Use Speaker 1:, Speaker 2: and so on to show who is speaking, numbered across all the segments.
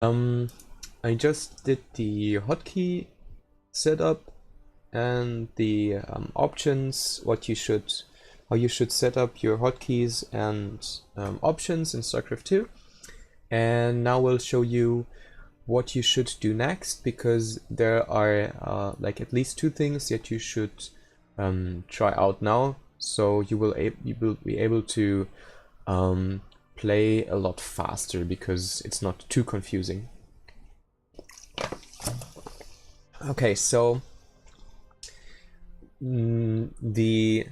Speaker 1: I just did the hotkey setup and the options, how you should set up your hotkeys and options in StarCraft 2. And now we'll show you what you should do next, because there are like at least two things that you should try out now, so you will be able to play a lot faster, because it's not too confusing. Okay, so the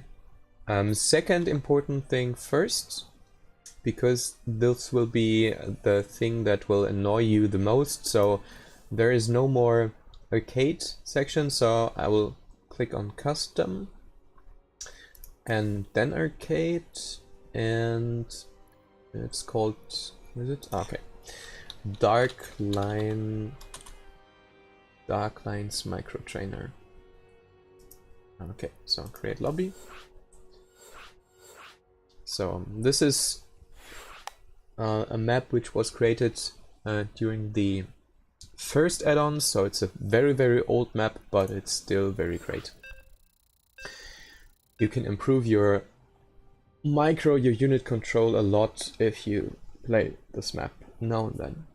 Speaker 1: second important thing first, because this will be the thing that will annoy you the most. So there is no more arcade section, so I will click on custom and then arcade, and it's called, what is it? Okay, Dark Lines Micro Trainer. Okay, so create lobby. So this is a map which was created during the first add-on, so it's a very old map, but it's still very great. You can improve your unit control a lot if you play this map now and then.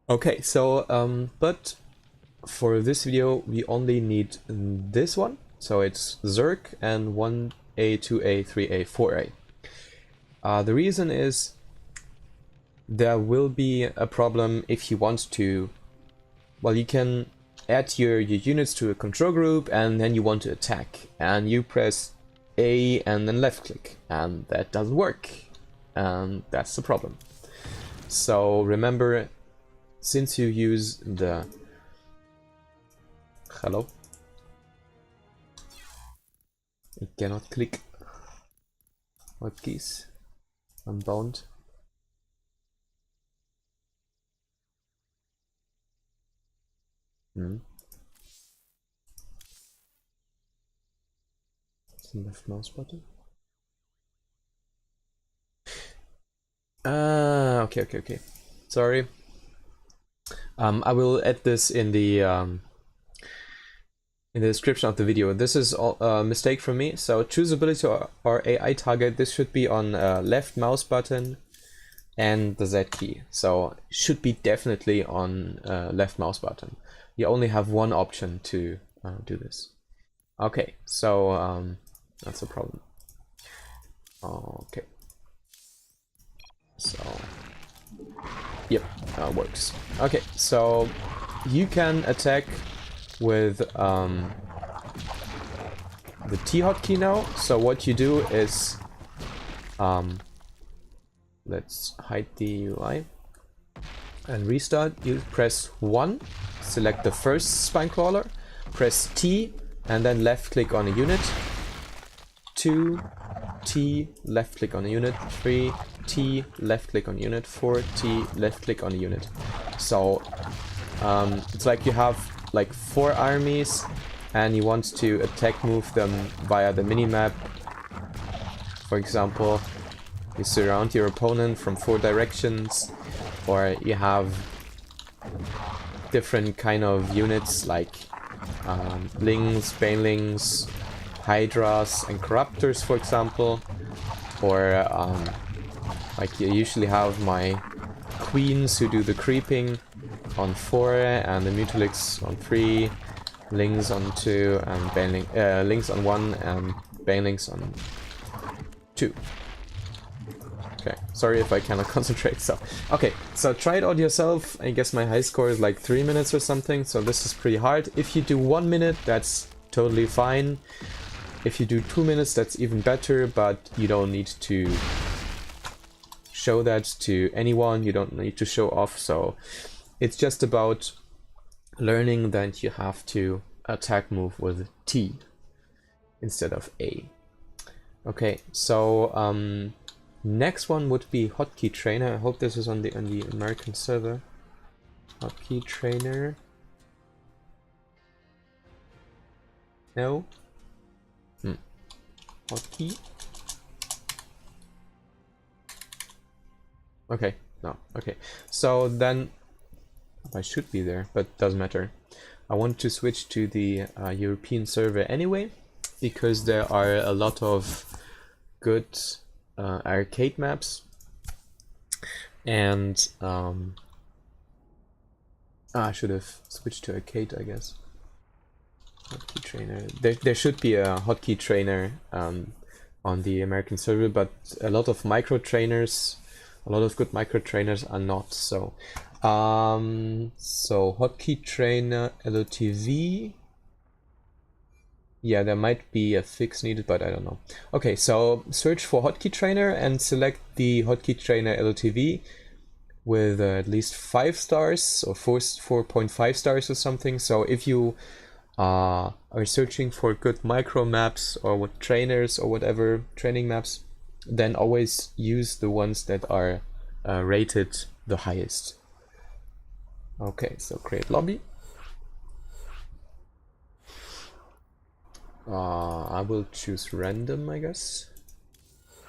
Speaker 1: Okay, so but for this video we only need this one, so it's Zerg and 1A, 2A, 3A, 4A. The reason is there will be a problem if you want to, well, you can add your units to a control group and then you want to attack, and you press A and then left click, and that doesn't work, and that's the problem. So remember, since you use the hello, I cannot click hotkeys, I'm bound. It's the left mouse button. Okay. Sorry. I will add this in the description of the video. This is a mistake from me. So choose ability or AI target. This should be on left mouse button and the Z key. So should be definitely on left mouse button. You only have one option to do this. Okay, so that's a problem. Okay. So yep, works. Okay, so you can attack with the T hotkey now. So what you do is, let's hide the UI and restart. You press 1, select the first spine crawler, press T, and then left click on a unit. 2, T, left click on a unit. 3, T, left click on unit. 4, T, left click on a unit. So it's like you have like 4 armies and you want to attack move them via the minimap. For example, you surround your opponent from 4 directions, or you have different kind of units like Lings, Banelings, Hydras and Corruptors, for example. Or like you usually have my Queens who do the creeping on 4 and the Mutalix on 3, Lings on 2 and Lings on 1 and Banelings on 2. Okay, sorry if I cannot concentrate. So okay, so try it out yourself. I guess my high score is like 3 minutes or something, so this is pretty hard. If you do 1 minute, that's totally fine. If you do 2 minutes, that's even better, but you don't need to show that to anyone. You don't need to show off. So it's just about learning that you have to attack move with T instead of A. Okay, so next one would be Hotkey Trainer. I hope this is on the American server. Hotkey Trainer. No. Hotkey. Okay, no, okay. So then I should be there, but doesn't matter. I want to switch to the European server anyway, because there are a lot of good arcade maps, and I should have switched to arcade, I guess. Hotkey Trainer. There should be a Hotkey Trainer on the American server, but a lot of micro trainers, a lot of good micro trainers are not. So, so Hotkey Trainer LOTV. Yeah, there might be a fix needed, but I don't know. Okay, so search for Hotkey Trainer and select the Hotkey Trainer LOTV with at least 5 stars or 4.5 stars or something. So if you are searching for good micro maps or what trainers or whatever training maps, then always use the ones that are rated the highest. Okay, so create lobby. I will choose random, I guess,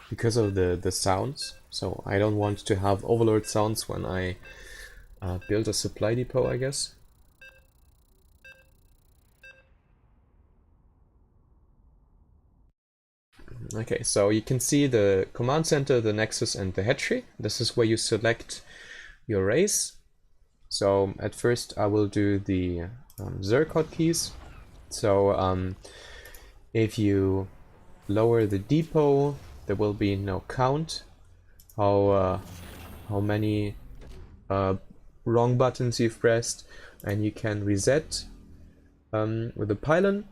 Speaker 1: because of the sounds. So I don't want to have overload sounds when I build a supply depot, I guess. Okay, so you can see the command center, the nexus, and the hatchery. This is where you select your race. So at first I will do the Zerg hotkeys. So if you lower the depot, there will be no count how many wrong buttons you've pressed, and you can reset with the pylon.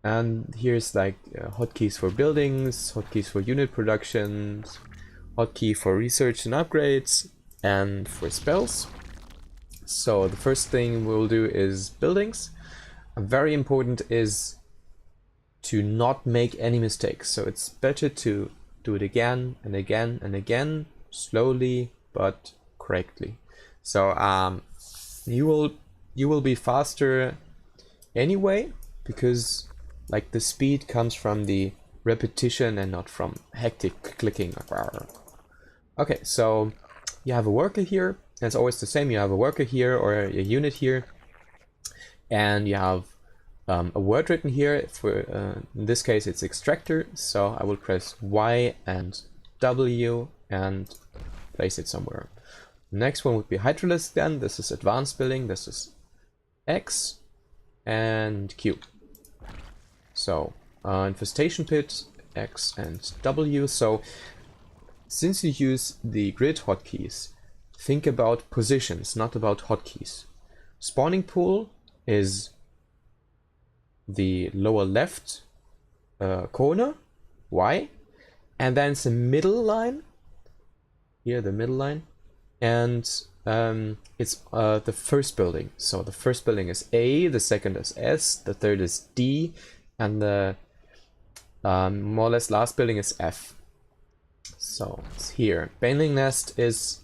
Speaker 1: And here's like hotkeys for buildings, hotkeys for unit productions, hotkey for research and upgrades, and for spells. So the first thing we'll do is buildings. Very important is to not make any mistakes. So it's better to do it again and again and again, slowly but correctly. So you will be faster anyway, because like the speed comes from the repetition and not from hectic clicking. Okay, so you have a worker here. It's always the same. You have a worker here or a unit here, and you have a word written here. For in this case, it's extractor. So I will press Y and W and place it somewhere. Next one would be Hydralisk. Then this is advanced building. This is X and Q. So infestation pit, X and W. So since you use the grid hotkeys, think about positions, not about hotkeys. Spawning pool is the lower left corner, Y, and then it's the middle line. Here, the middle line, and it's the first building. So the first building is A, the second is S, the third is D, and the more or less last building is F. So it's here. Baneling Nest is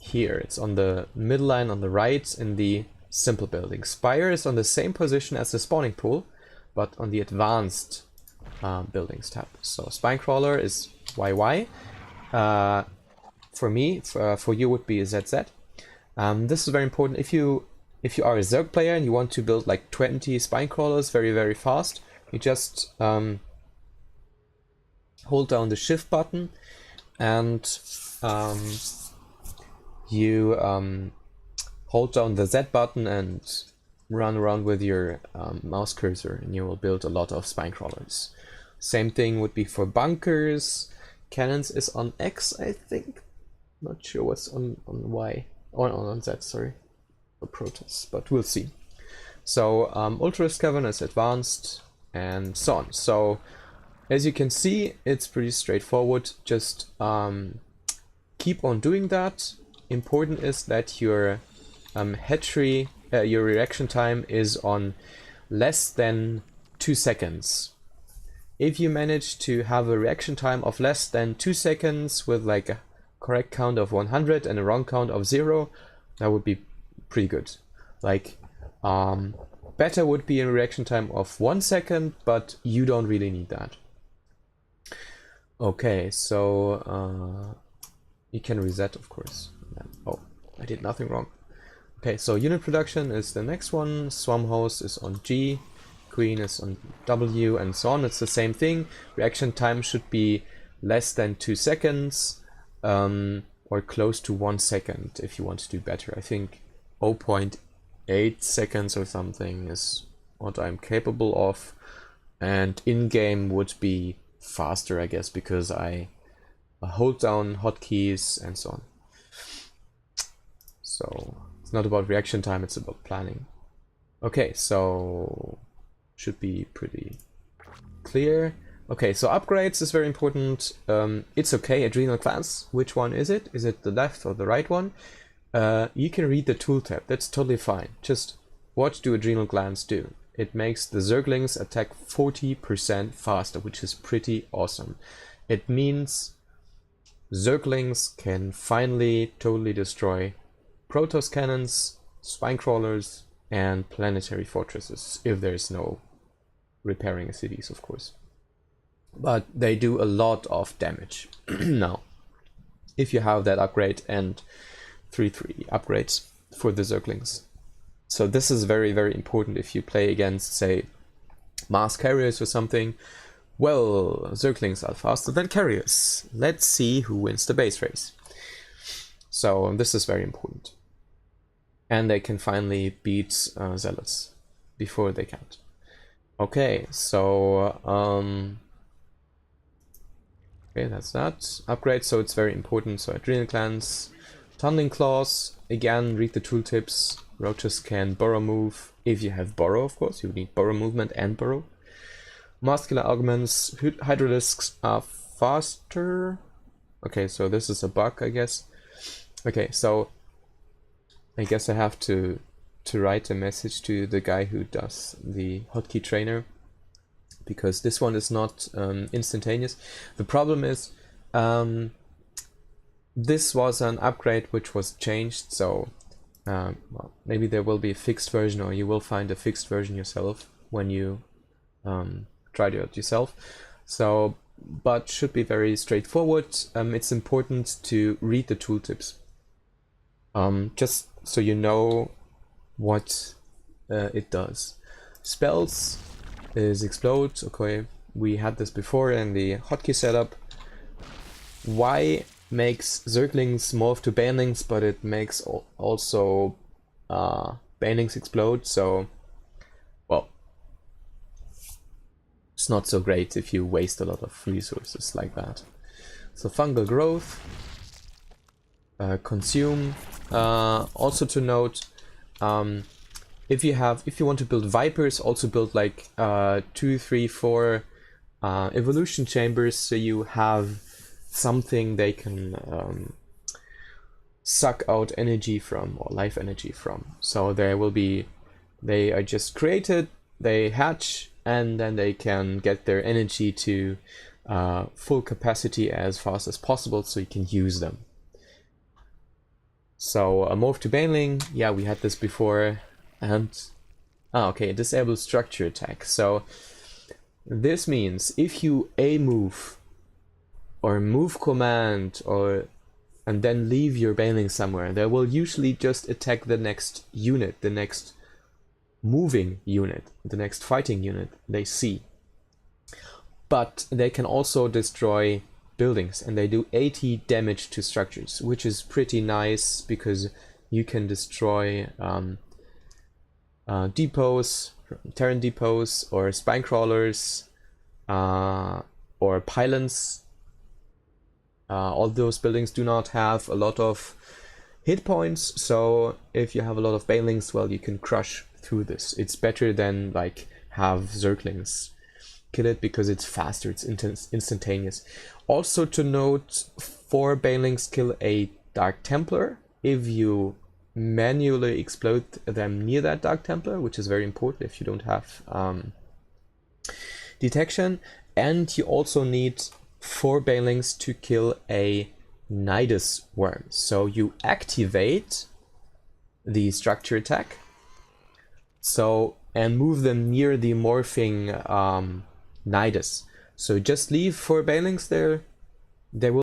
Speaker 1: here. It's on the middle line on the right in the simple building. Spire is on the same position as the spawning pool, but on the advanced buildings tab. So Spinecrawler is YY. For me, for you would be ZZ. This is very important. If you are a Zerg player and you want to build like 20 Spinecrawlers very fast, you just hold down the shift button and you hold down the Z button and run around with your mouse cursor, and you will build a lot of Spinecrawlers. Same thing would be for bunkers. Cannons is on X, I think. Not sure what's on Y. Or on Z, sorry. For Protoss, but we'll see. So Ultra Cavern is advanced, and so on. So as you can see, it's pretty straightforward. Just keep on doing that. Important is that your hatchery, your reaction time is on less than 2 seconds. If you manage to have a reaction time of less than 2 seconds with like a correct count of 100 and a wrong count of 0, that would be pretty good. Like better would be a reaction time of 1 second, but you don't really need that. Okay, so You can reset, of course. Oh, I did nothing wrong. Okay, so unit production is the next one. Swarm host is on G. Queen is on W, and so on. It's the same thing. Reaction time should be less than 2 seconds, or close to 1 second if you want to do better. I think 0.8 seconds or something is what I'm capable of, and in-game would be faster, I guess, because I hold down hotkeys and so on. So it's not about reaction time, it's about planning. Okay, so should be pretty clear. Okay, so upgrades is very important. It's okay, adrenal class. Which one is it? Is it the left or the right one? You can read the tooltip, that's totally fine. Just what do adrenal glands do? It makes the Zerglings attack 40% faster, which is pretty awesome. It means Zerglings can finally totally destroy Protoss cannons, spine crawlers, and planetary fortresses, if there's no repairing cities, of course. But they do a lot of damage. Now, if you have that upgrade and 3/3 upgrades for the Zerglings. So this is very, very important if you play against, say, mass carriers or something. Well, Zerglings are faster than carriers. Let's see who wins the base race. So this is very important. And they can finally beat Zealots before they can't. Okay, so okay, that's that. Upgrade, so it's very important. So adrenal glands, tunneling claws, again, read the tooltips. Roaches can burrow move. If you have burrow, of course, you need burrow movement and burrow. Muscular augments, hydralisks are faster. Okay, so this is a bug, I guess. Okay, so I guess I have to write a message to the guy who does the Hotkey Trainer, because this one is not instantaneous. The problem is this was an upgrade which was changed, so well, maybe there will be a fixed version, or you will find a fixed version yourself when you try it out yourself. So, but should be very straightforward. It's important to read the tooltips, just so you know what it does. Spells is explode. Okay, we had this before in the hotkey setup. Y makes Zerglings morph to banelings, but it makes also banelings explode, so well, it's not so great if you waste a lot of resources like that. So fungal growth, consume. Also to note, if you want to build vipers, also build like 2, 3, 4 evolution chambers, so you have something they can suck out energy from, or life energy from. So they are just created, they hatch, and then they can get their energy to full capacity as fast as possible, so you can use them. So a morph to baneling, yeah, we had this before, and okay, disable structure attack. So this means if you move or move command, and then leave your baneling somewhere, they will usually just attack the next unit, the next moving unit, the next fighting unit they see. But they can also destroy buildings, and they do 80 damage to structures, which is pretty nice because you can destroy depots, Terran depots, or spine crawlers, or pylons. All those buildings do not have a lot of hit points, so if you have a lot of banelings, well, you can crush through this. It's better than like have Zerglings kill it, because it's faster, it's instantaneous. Also to note, 4 banelings kill a Dark Templar if you manually explode them near that Dark Templar, which is very important if you don't have detection. And you also need 4 banelings to kill a Nidus worm. So you activate the structure attack, and move them near the morphing Nidus. So just leave 4 banelings there. They will